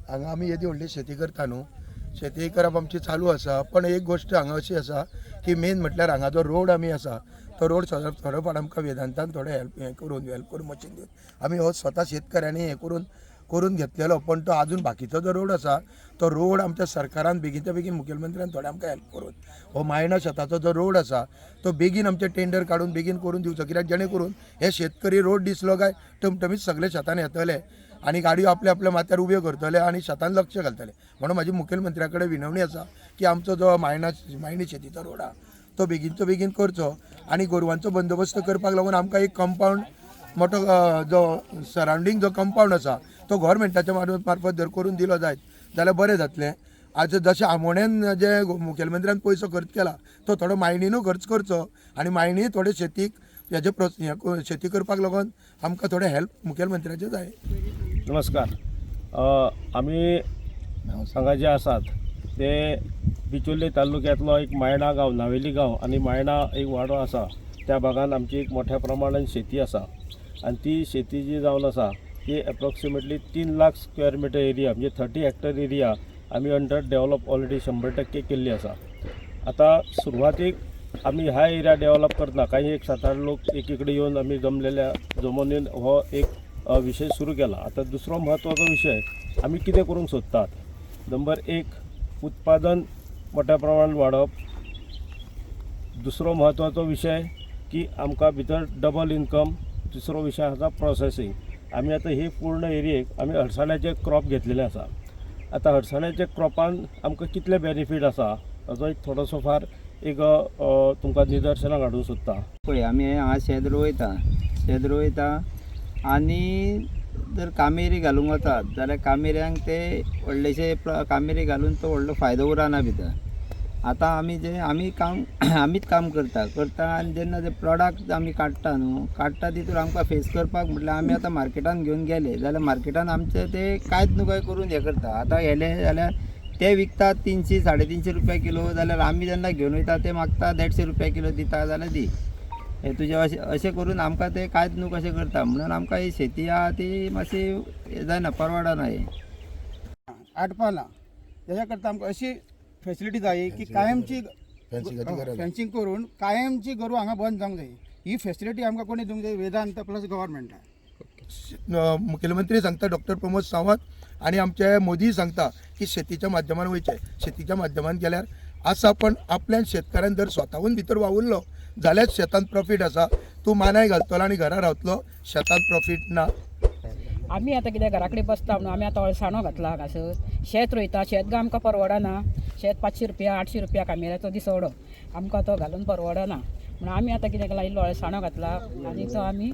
हांगा आमी येदी व्हडली शेती करता न्हू, शेती करप आमची चालू आसा. पण एक गोष्ट हांगा अशी आसा की मेन म्हटल्यार हांगा जो रोड आमी आसा तो रोड थोडोफार आमकां वेदांतान थोडे हेल्प करून मशीन दिवन आमी हो स्वता शेतकऱ्यांनी करून घेतलेलो. पण तो अजून बाकीचो जो रोड आसा तो रोड आमच्या सरकारान बेगीनच्या बेगीन मुखेलमंत्र्यान थोडे आमकां हेल्प करून हो मायणा शेताचो जो रोड आसा तो बेगीन आमचे टेंडर काडून बेगीन करून दिवचो. कित्याक जेणे करून हे शेतकरी रोड दिसलो काय टमटमीत सगळे शेतान येतले आणि गाडयो आपल्या आपल्या माथ्यार उब्यो करतले आणि शेतान लक्ष घालतले. म्हणून म्हाजी मुखेलमंत्र्या कडेन विनवणी आसा की आमचो जो मायणी शेतीचो रोड आहा तो बेगीनचो बेगीन करचो आणि गोरवांचो बंदोबस्त करपाक लागून आमकां एक कंपाऊंड मोठो जो सरावंडींग जो कंपाऊंड आसा तो गव्हर्मेंटाच्या मार्फत जर करून दिलो जायत जाल्यार बरें जातलें. आज जशें आमोण्यान जे मुखेलमंत्र्यान पयसो खर्च केला तो थोडो मायणीनूय खर्च करचो आणि मायणी थोडे शेतीक हेजे शेती करपाक लागून आमकां थोडे हेल्प मुखेलमंत्र्याचे जाय. नमस्कार. आम्ही हांगा जे आसात ते बिचोली तालुक्यातलो एक मायणा गांव, नावेली गांव आणि मायणा एक वाडो आसा त्या भागात आमची एक मोठ्या प्रमाणात शेती आसा आणि ती शेती जी जावन आसा ती approximately 3 lakh square metre area म्हणजे 30 हेक्टर एरिया आम्ही अंडर डेव्हलप ऑलरेडी 100% केल्ली आसा. आता सुरवातीक आम्ही हा एरिया डेव्हलप करतना काही एक 7-8 लोक एकीकडे येऊन आम्ही जमनीन हो एक विषय सुरू केला. आता दुसरो महत्त्वाचा विषय आम्ही कितें करूंक सोदतात. नंबर 1 उत्पादन मोठ्या प्रमाणात वाडप. दुसरो महत्त्वाचो विषय की आमकां भितर डबल इनकम. तिसरो विषय आसा प्रोसेसिंग. आम्ही आता हे पूर्ण एरियेक आम्ही हळसाण्याचे क्रॉप घेतलेले आसा. आता हळसाण्याच्या क्रॉपान आमकां कितले बेनिफीट आसा हाचो एक थोडोसो फार एक तुमकां निदर्शनाक हाडूंक सोदता. पळय आमी हांगा शेत रोयता आनी जर कामेरी घालूंक वतात जाल्यार कामेऱ्यांक ते व्हडलेशे कामेरी घालून तो व्हडलो फायदो उरना भितर. आतां आमीच काम करता आनी जेन्ना ते प्रॉडक्ट आमी काडटा तितून आमकां फेस करपाक म्हटल्यार आमी आतां मार्केटान घेवन गेले जाल्यार मार्केटान आमचे ते कांयच न्हू काय करून हे करता. आतां गेले जाल्यार ते विकतात 300-350 रुपया किलो जाल्यार आमी जेन्ना घेवन वयता ते मागता 150 रुपया किलो दिता जाल्यार दी. हे तुजें अशें करून आमकां ते कांयच न्हू कशें करता. म्हणून आमकां ही शेती आहा ती मातशी हे जायना, परवडना. हे आटपा ना त्याच्या करता आमकां अशी फॅसिलिटी जाय की कायमची फेन्सिंग करून कायमची गोरवां हांगा बंद जावंक जाय. ही फॅसिलिटी आमकां कोणी दिवंक जाय, वेदांत प्लस गव्हर्मेंटान. मुखेलमंत्री सांगता डॉक्टर प्रमोद सावंत आणि आमचे मोदी सांगता की शेतीच्या माध्यमान वयचे. शेतीच्या माध्यमान गेल्यार आसा पण आपल्या शेतकऱ्यान जर स्वताहून भितर वावुरलो जाल्यार शेतांत प्रॉफीट आसा. तूं मानाय घालतलो आनी घरा रावतलो, शेतांत प्रॉफीट ना. आमी आतां कितें घरा कडेन बसता म्हणून आमी आतां अळसाणो घातला हांगासर. शेत रोयता, शेत काय आमकां परवडना. शेत 500 रुपया 800 रुपया कामेऱ्याचो दिसवडो आमकां तो घालून परवडना. म्हणून आमी आतां कितें केला इल्लो अळसाणो घातला आनी तो आमी